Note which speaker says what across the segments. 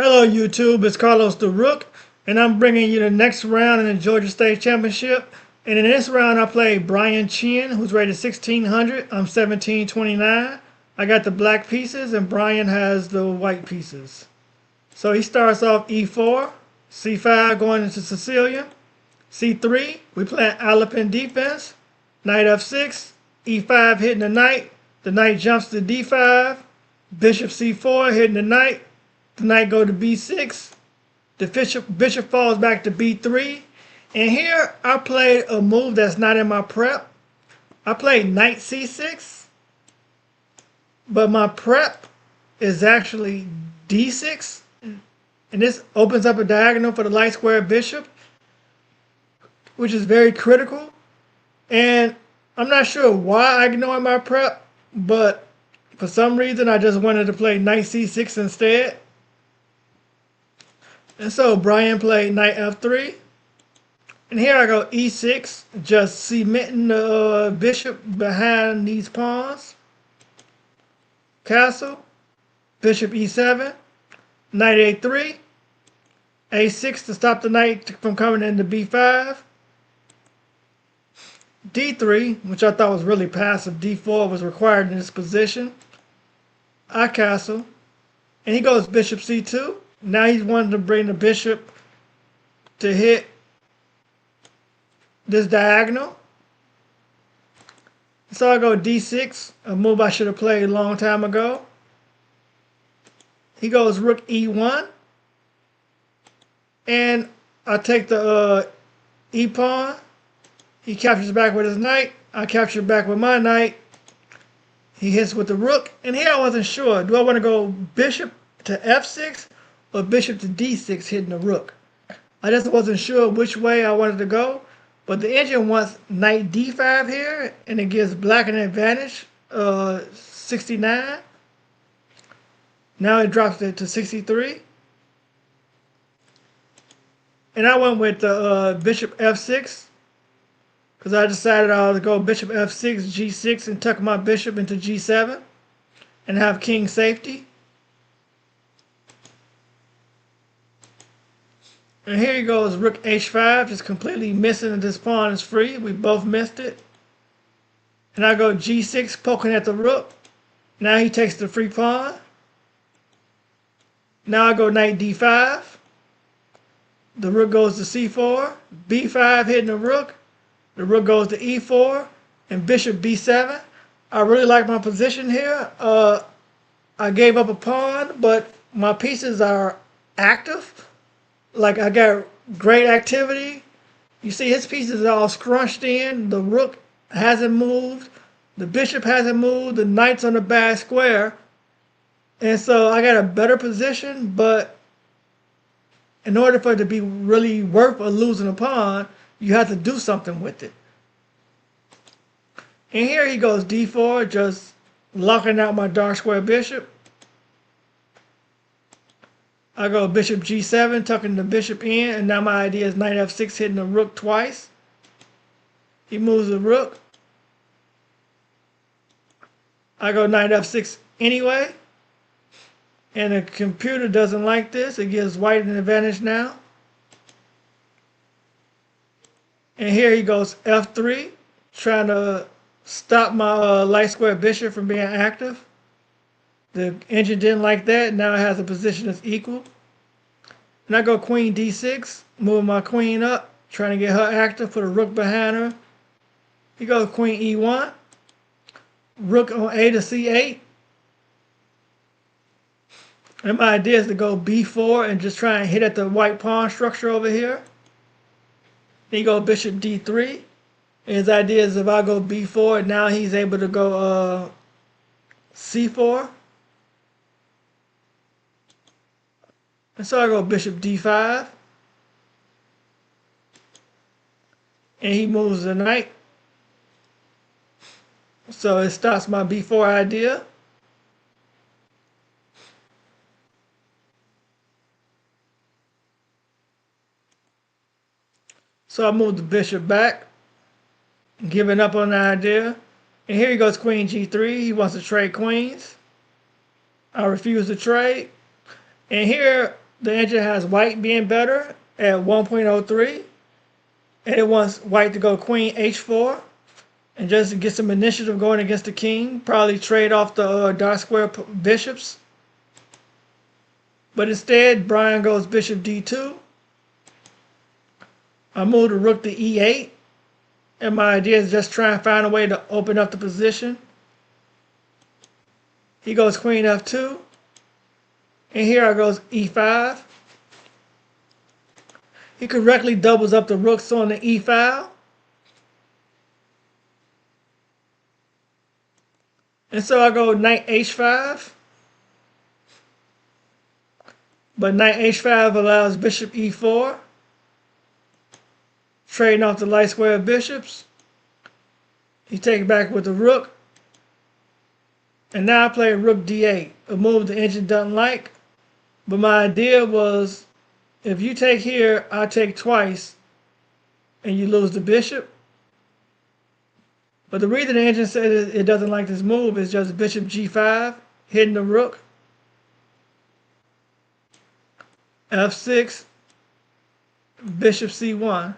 Speaker 1: Hello YouTube, it's Carlos the Rook, and I'm bringing you the next round in the Georgia State Championship. And in this round I played Brian Chin, who's rated 1600. I'm 1729. I got the black pieces and Brian has the white pieces. So he starts off e4, c5 going into Sicilian, c3, we play Alapin defense, knight f6, e5 hitting the knight jumps to d5, bishop c4 hitting the knight go to b6, the bishop falls back to b3, and here I played a move that's not in my prep. I played knight c6, but my prep is actually d6, and this opens up a diagonal for the light square bishop, which is very critical. And I'm not sure why I ignored my prep, but for some reason I just wanted to play knight c6 instead. And so Brian played knight f3. And here I go e6, just cementing the bishop behind these pawns. Castle, bishop e7, knight a3, a6 to stop the knight from coming into b5, d3, which I thought was really passive. d4 was required in this position. I castle, and he goes bishop c2. Now he's wanting to bring the bishop to hit this diagonal. So I go d6, a move I should have played a long time ago. He goes rook e1, and I take the e pawn. He captures back with his knight. I capture back with my knight. He hits with the rook, and here I wasn't sure. Do I want to go bishop to f6 or bishop to d6 hitting the rook? I just wasn't sure which way I wanted to go. But the engine wants knight d5 here, and it gives black an advantage, 69. Now it drops it to 63. And I went with the bishop f6, because I decided I would go bishop f6, g6, and tuck my bishop into g7, and have king safety. And here he goes rook h5, just completely missing that this pawn is free. We both missed it. And I go g6, poking at the rook. Now he takes the free pawn. Now I go knight d5. The rook goes to c4. b5 hitting the rook. The rook goes to e4. And bishop b7. I really like my position here. I gave up a pawn, but my pieces are active. Like, I got great activity. You see his pieces are all scrunched in. The rook hasn't moved. The bishop hasn't moved. The knight's on the bad square. And so I got a better position, but in order for it to be really worth or losing a pawn, you have to do something with it. And here he goes d4, just locking out my dark square bishop. I go bishop g7, tucking the bishop in, and now my idea is knight f6 hitting the rook twice. He moves the rook. I go knight f6 anyway. And the computer doesn't like this. It gives white an advantage now. And here he goes f3, trying to stop my light square bishop from being active. The engine didn't like that. Now it has a position that's equal. And I go queen d6, move my queen up, trying to get her active, put a rook behind her. He goes queen e1, rook on a to c8. And my idea is to go b4 and just try and hit at the white pawn structure over here. Then he goes bishop d3. And his idea is if I go b4, now he's able to go c4. And so I go bishop d5. And he moves the knight. So it stops my b4 idea. So I move the bishop back, giving up on the idea. And here he goes queen g3. He wants to trade queens. I refuse to trade. And here The engine has white being better at 1.03, and it wants white to go queen h4, and just to get some initiative going against the king, probably trade off the dark square bishops. But instead, Brian goes bishop d2. I move the rook to e8, and my idea is just try and find a way to open up the position. He goes queen f2, and here I goes e5. He correctly doubles up the rooks on the e file. And so I go knight h5. But knight h5 allows bishop e4. Trading off the light square bishops. He takes back with the rook. And now I play rook d8, a move the engine doesn't like. But my idea was, if you take here, I take twice, and you lose the bishop. But the reason the engine said it doesn't like this move is just bishop g5, hitting the rook. f6, bishop c1.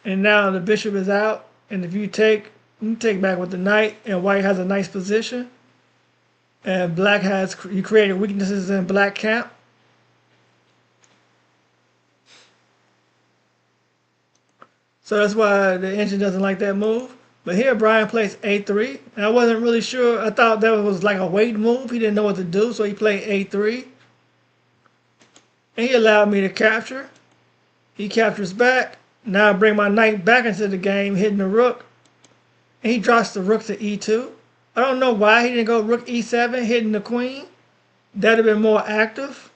Speaker 1: And now the bishop is out, and if you take back with the knight, and white has a nice position. And black has, you created weaknesses in black camp. So that's why the engine doesn't like that move. But here Brian plays a3. And I wasn't really sure. I thought that was like a wait move. He didn't know what to do, so he played a3. And he allowed me to capture. He captures back. Now I bring my knight back into the game, hitting the rook. And he drops the rook to e2. I don't know why he didn't go rook e7, hitting the queen. That'd have been more active.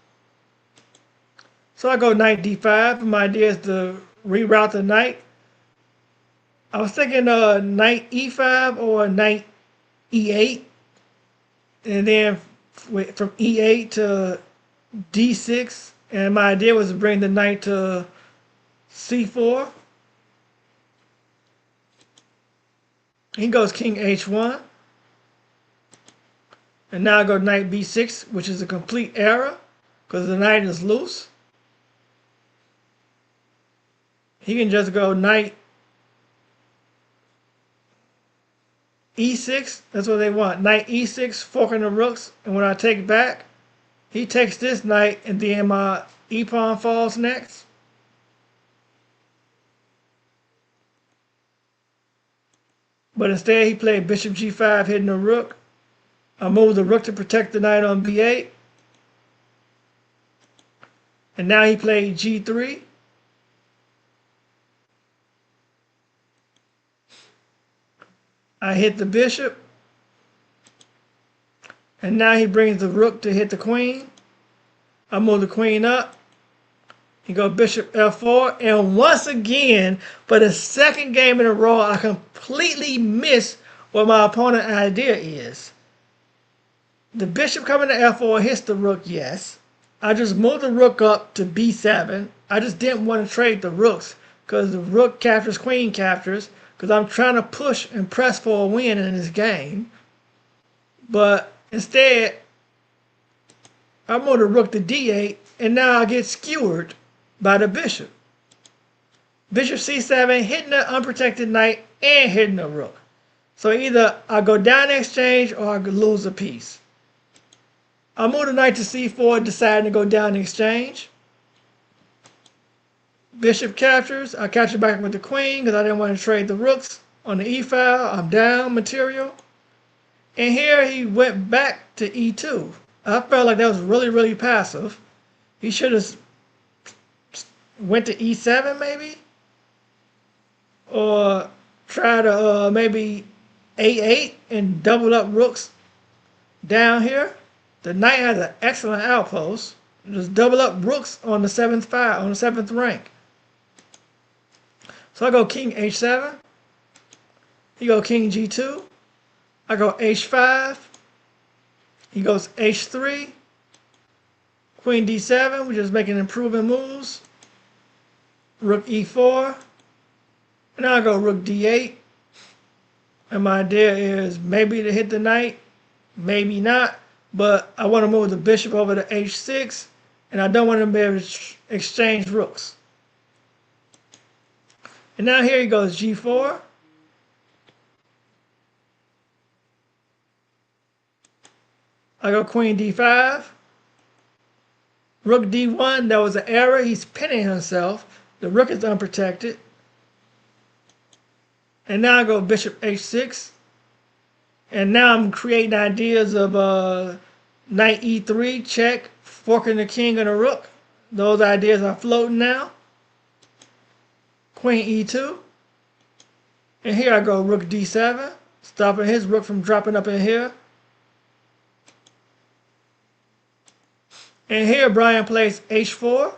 Speaker 1: So I go knight d5. My idea is to reroute the knight. I was thinking knight e5 or knight e8. And then from e8 to d6. And my idea was to bring the knight to c4. He goes king h1. And now I go knight b6, which is a complete error because the knight is loose. He can just go knight e6. That's what they want. Knight e6, forking the rooks. And when I take back, he takes this knight, and then my e-pawn falls next. But instead, he played bishop g5, hitting the rook. I moved the rook to protect the knight on b8. And now he played g3. I hit the bishop. And now he brings the rook to hit the queen. I move the queen up. He goes bishop f4. And once again, for the second game in a row, I completely miss what my opponent's idea is. The bishop coming to f4 hits the rook, yes. I just moved the rook up to b7. I just didn't want to trade the rooks because the rook captures, queen captures, because I'm trying to push and press for a win in this game. But instead, I moved the rook to d8, and now I get skewered by the bishop. Bishop c7, hitting the unprotected knight and hitting the rook. So either I go down in exchange or I lose a piece. I move the knight to c4, deciding to go down in exchange. Bishop captures. I capture back with the queen because I didn't want to trade the rooks on the e-file. I'm down material. And here he went back to e2. I felt like that was really, really passive. He should have went to e7 maybe. Or try to maybe a8 and double up rooks down here. The knight has an excellent outpost. Just double up rooks on the 7th rank. So I go king h7. He go king g2. I go h5. He goes h3. Queen d7. We're just making improving moves. Rook e4. And now I go rook d8. And my idea is maybe to hit the knight maybe not, but I want to move the bishop over to h6, and I don't want to be able to exchange rooks. And now here he goes g4. I go queen d5. Rook d1, that was an error. He's pinning himself. The rook is unprotected. And now I go bishop h6. And now I'm creating ideas of knight e3, check, forking the king and the rook. Those ideas are floating now. Queen e2. And here I go rook d7, stopping his rook from dropping up in here. And here Brian plays h4.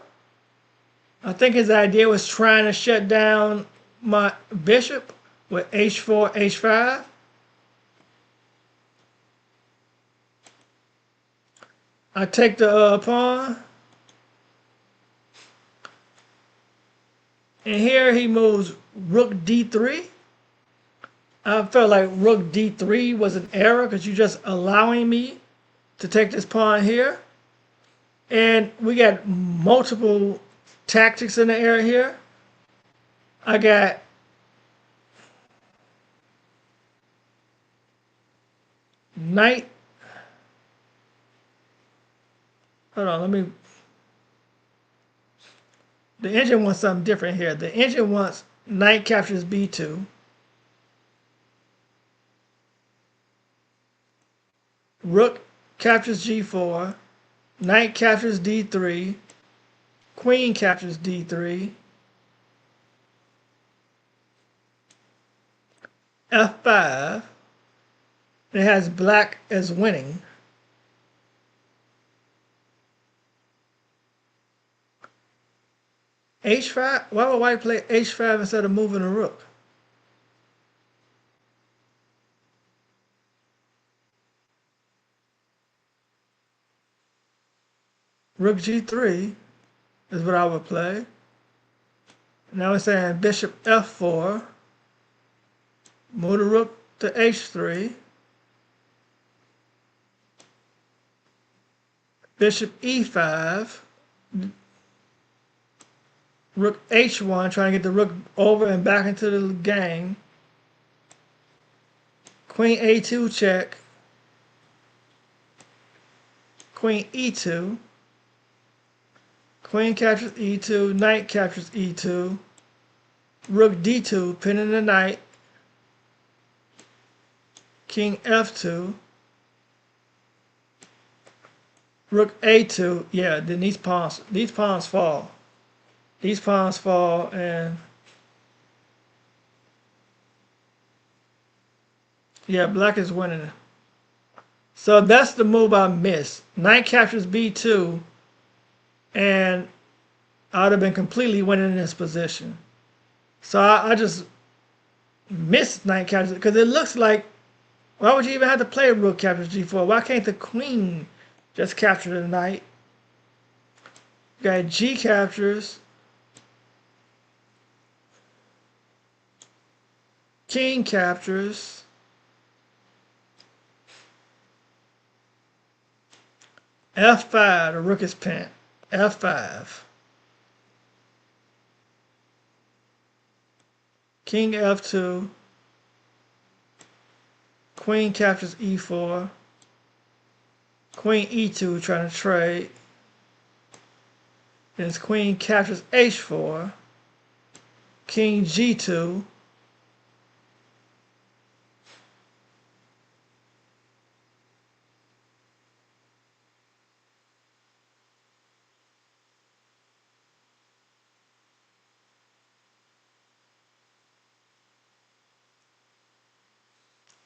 Speaker 1: I think his idea was trying to shut down my bishop with h4, h5. I take the pawn. And here he moves rook d3. I felt like rook d3 was an error because you're just allowing me to take this pawn here. And we got multiple tactics in the air here. I got knight. Hold on, let me. The engine wants something different here. The engine wants knight captures b2. Rook captures g4. Knight captures d3. Queen captures d3. f5. It has black as winning. h5? Why would white play h5 instead of moving a rook? Rook g3 is what I would play. Now we're saying bishop f4. Move the rook to h3. Bishop e5. Rook h1, trying to get the rook over and back into the game. Queen a2 check. Queen e2. Queen captures e2. Knight captures e2. Rook d2, pinning the knight. King f2. Rook a2. Yeah, then these pawns fall. These pawns fall, and yeah, black is winning. So that's the move I missed. Knight captures b2, and I would have been completely winning in this position. So I just missed knight captures because it looks like, why would you even have to play rook captures g4? Why can't the queen just capture the knight? You got g captures. King captures. f5, the rook is pinned. f5. King f2. Queen captures e4. Queen e2 trying to trade. Then queen captures h4. King g2.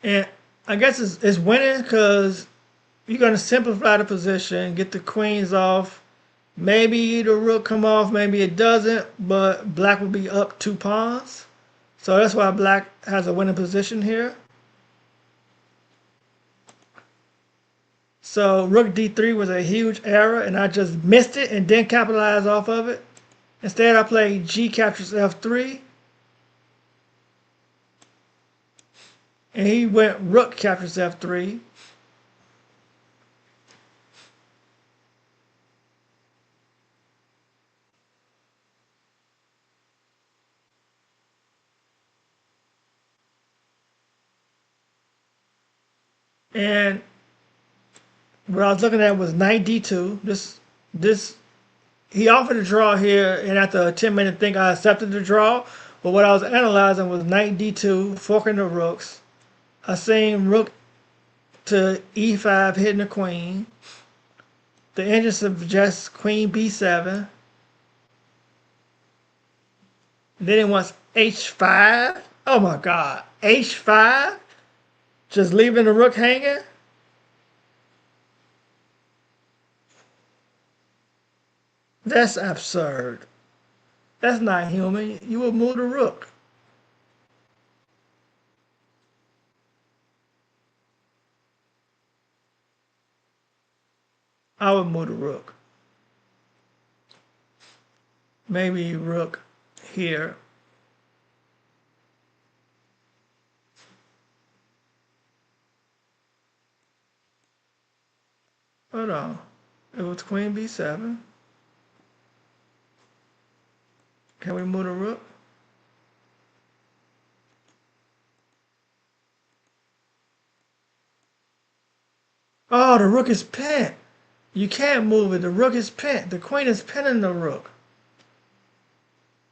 Speaker 1: And I guess it's winning because you're going to simplify the position, get the queens off. Maybe the rook come off, maybe it doesn't, but black will be up 2 pawns. So that's why black has a winning position here. So rook d3 was a huge error, and I just missed it and didn't capitalize off of it. Instead, I played g captures f3. And he went rook captures f3. And what I was looking at was knight d2. This he offered a draw here, and after a 10-minute thing, I accepted the draw. But what I was analyzing was knight d2, forking the rooks. I seen rook to e5, hitting the queen. The engine suggests queen b7. Then it wants h5. Oh my god, h5? Just leaving the rook hanging? That's absurd. That's not human. You would move the rook. I would move the rook. Maybe rook here. Hold on. It was queen b7. Can we move the rook? Oh, the rook is pinned. You can't move it. The rook is pinned. The queen is pinning the rook.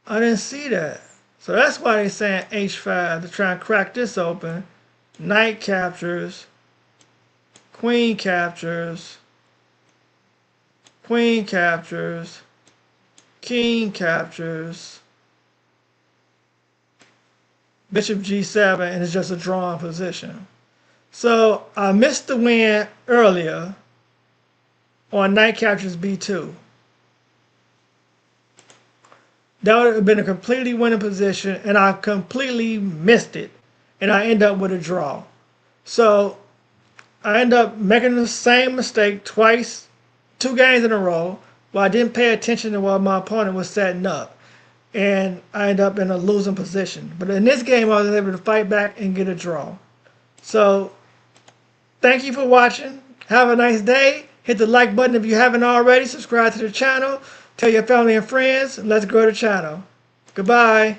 Speaker 1: I didn't see that. So that's why they're saying h5 to try and crack this open. Knight captures. Queen captures. Queen captures. King captures. Bishop g7, and it's just a drawn position. So I missed the win earlier on knight captures b2. That would have been a completely winning position, and I completely missed it, and I end up with a draw. So I end up making the same mistake twice, 2 games in a row, where I didn't pay attention to what my opponent was setting up, and I end up in a losing position. But in this game, I was able to fight back and get a draw. So thank you for watching. Have a nice day. Hit the like button if you haven't already. Subscribe to the channel. Tell your family and friends. And let's grow the channel. Goodbye.